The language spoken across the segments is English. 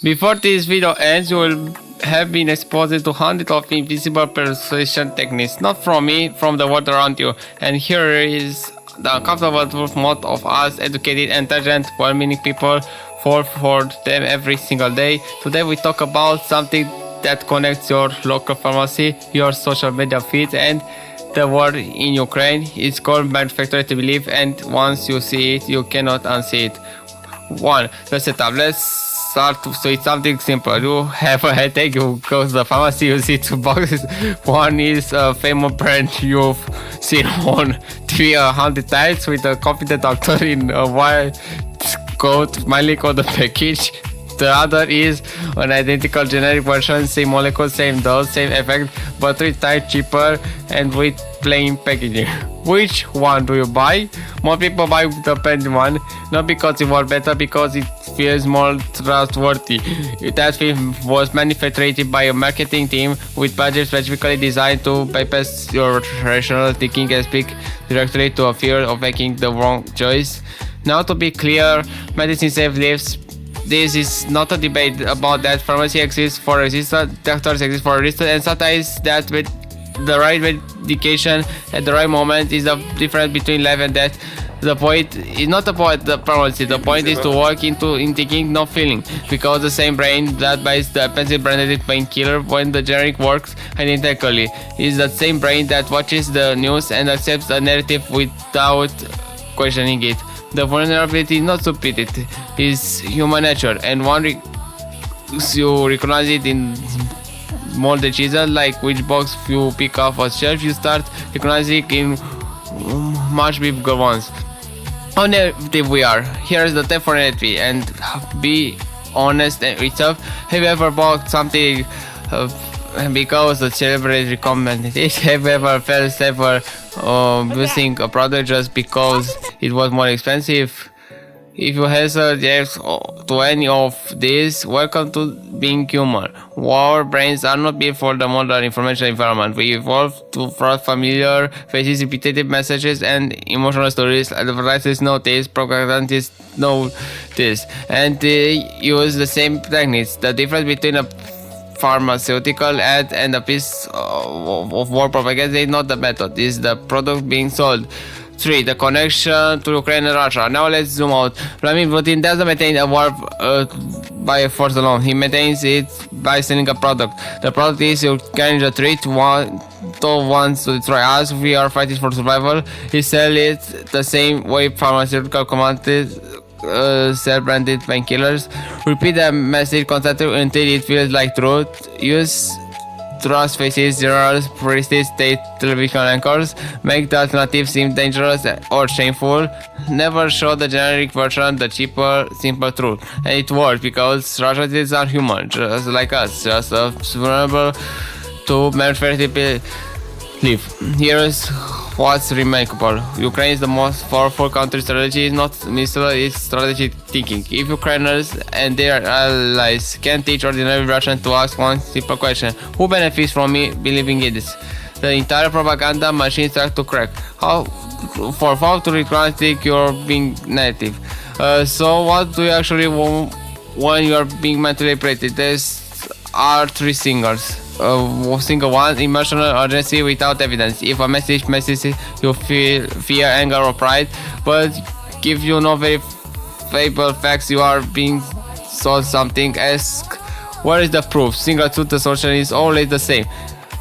Before this video ends, you will have been exposed to hundreds of invisible persuasion techniques, not from me, from the world around you. And here is the uncomfortable truth: most of us educated, intelligent, well-meaning people fall for them every single day. Today we talk about something that connects your local pharmacy, your social media feed, and the war in Ukraine. It's called manufactured belief, and once you see it, you cannot unsee it. 1. The setup. Let's start. So it's something simple. You have a headache, you go to the pharmacy, you see two boxes. One is a famous brand you've seen on TV 100 times with a confident doctor in a white coat, smiling on the package. The other is an identical generic version, same molecule, same dose, same effect, but 3 times cheaper and with plain packaging. Which one do you buy? More people buy the plain one, not because it works better, because it feels more trustworthy. That film was manufactured by a marketing team with budget specifically designed to bypass your rational thinking and speak directly to a fear of making the wrong choice. Now, to be clear, medicine saves lives. This is not a debate about that. Pharmacy exists for resistance, doctors exist for resistance, and sometimes that with the right medication at the right moment is the difference between life and death. The point is not about the pharmacy. The point is to work in thinking, not feeling. Because the same brain that buys the expensive branded painkiller when the generic works identically is the same brain that watches the news and accepts the narrative without questioning it. The vulnerability is not stupidity, it's human nature, and you recognize it in small decisions like which box you pick off a shelf. You start recognizing it in much bigger ones. How negative we are. Here's the tip for negativity, and be honest with yourself. Have you ever bought something because the celebrity recommended it? Have you ever felt safer using a product just because it was more expensive? If you hazard yes to any of these, welcome to being human. Our brains are not built for the modern information environment. We evolved to trust familiar faces, repetitive messages, and emotional stories. Advertisers know this, propagandists know this, and they use the same techniques. The difference between a pharmaceutical ad and a piece of war propaganda is not the method, it's the product being sold. 3. The connection to Ukraine and Russia. Now let's zoom out. Vladimir Putin doesn't maintain a war by force alone. He maintains it by selling a product. The product is Ukraine the threat wants to destroy us. We are fighting for survival. He sells it the same way pharmaceutical commodities sell branded painkillers. Repeat the message constantly until it feels like truth. Use trust faces, generals, priests, state television anchors. Make the alternative seem dangerous or shameful. Never show the generic version, the cheaper, simple truth. And it works because Russians are human, just like us, just vulnerable to manufactured belief. Here's what's remarkable. Ukraine is the most powerful country. Strategy is not missile, it's strategic thinking. If Ukrainians and their allies can teach ordinary Russians to ask one simple question: who benefits from me believing in this? The entire propaganda machine starts to crack. How to recognize you're being native. So what do you actually want when you're being manipulated? There's are 3 singles. Single one, emotional urgency without evidence. If a message you feel fear, anger, or pride, but give you no verifiable facts, you are being sold something. Ask, where is the proof? Single truth, the solution is always the same.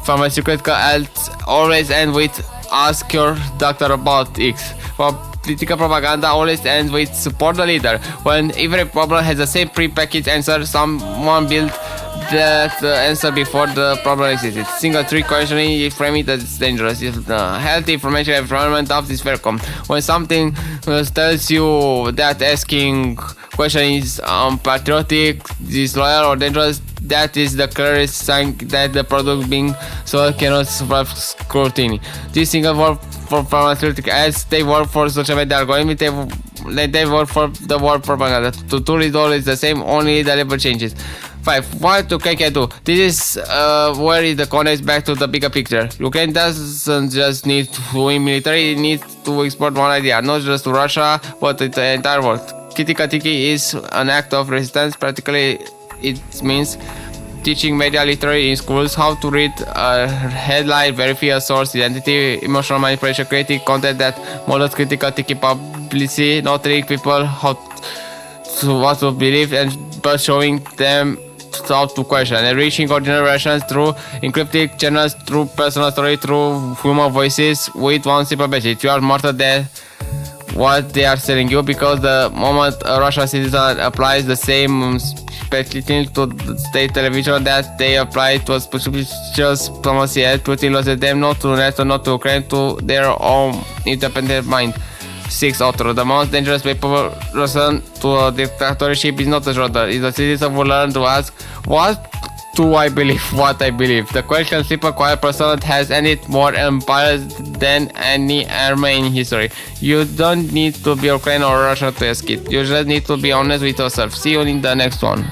Pharmaceutical ads always end with ask your doctor about X. Political propaganda always ends with support the leader. When every problem has the same pre-packaged answer, someone built that answer before the problem existed. Single trick questioning is framing as dangerous. If the healthy information environment of is welcome. When something tells you that asking question is patriotic, disloyal, or dangerous, that is the clearest sign that the product being sold cannot survive scrutiny. This single word for pharmaceutical ads, they work for social media algorithms, they work for the war propaganda. The tool is always the same, only the label changes. 5. What Ukraine can do. This is where it connects back to the bigger picture. Ukraine doesn't just need to win military, it needs to export one idea, not just to Russia, but to the entire world. Critical thinking is an act of resistance, practically it means teaching media literacy in schools, how to read a headline, verify a source identity, emotional manipulation, creating content that models critical thinking publicity, not telling people what to believe, and but showing them how to question, and reaching ordinary Russians through encrypted channels, through personal story, through human voices, with one simple message: you are smarter than what they are selling you, because the moment a Russian citizen applies the same speculating to the state television that they apply to a suspicious diplomacy, Putin loses them not to NATO, not to Ukraine, to their own independent mind. 6 author. The most dangerous person to a dictatorship is not a shoulder, it's a citizen who learn to ask, what do I believe? What I believe. The question simple quiet person has ended more empires than any army in history. You don't need to be Ukraine or Russia to ask it. You just need to be honest with yourself. See you in the next one.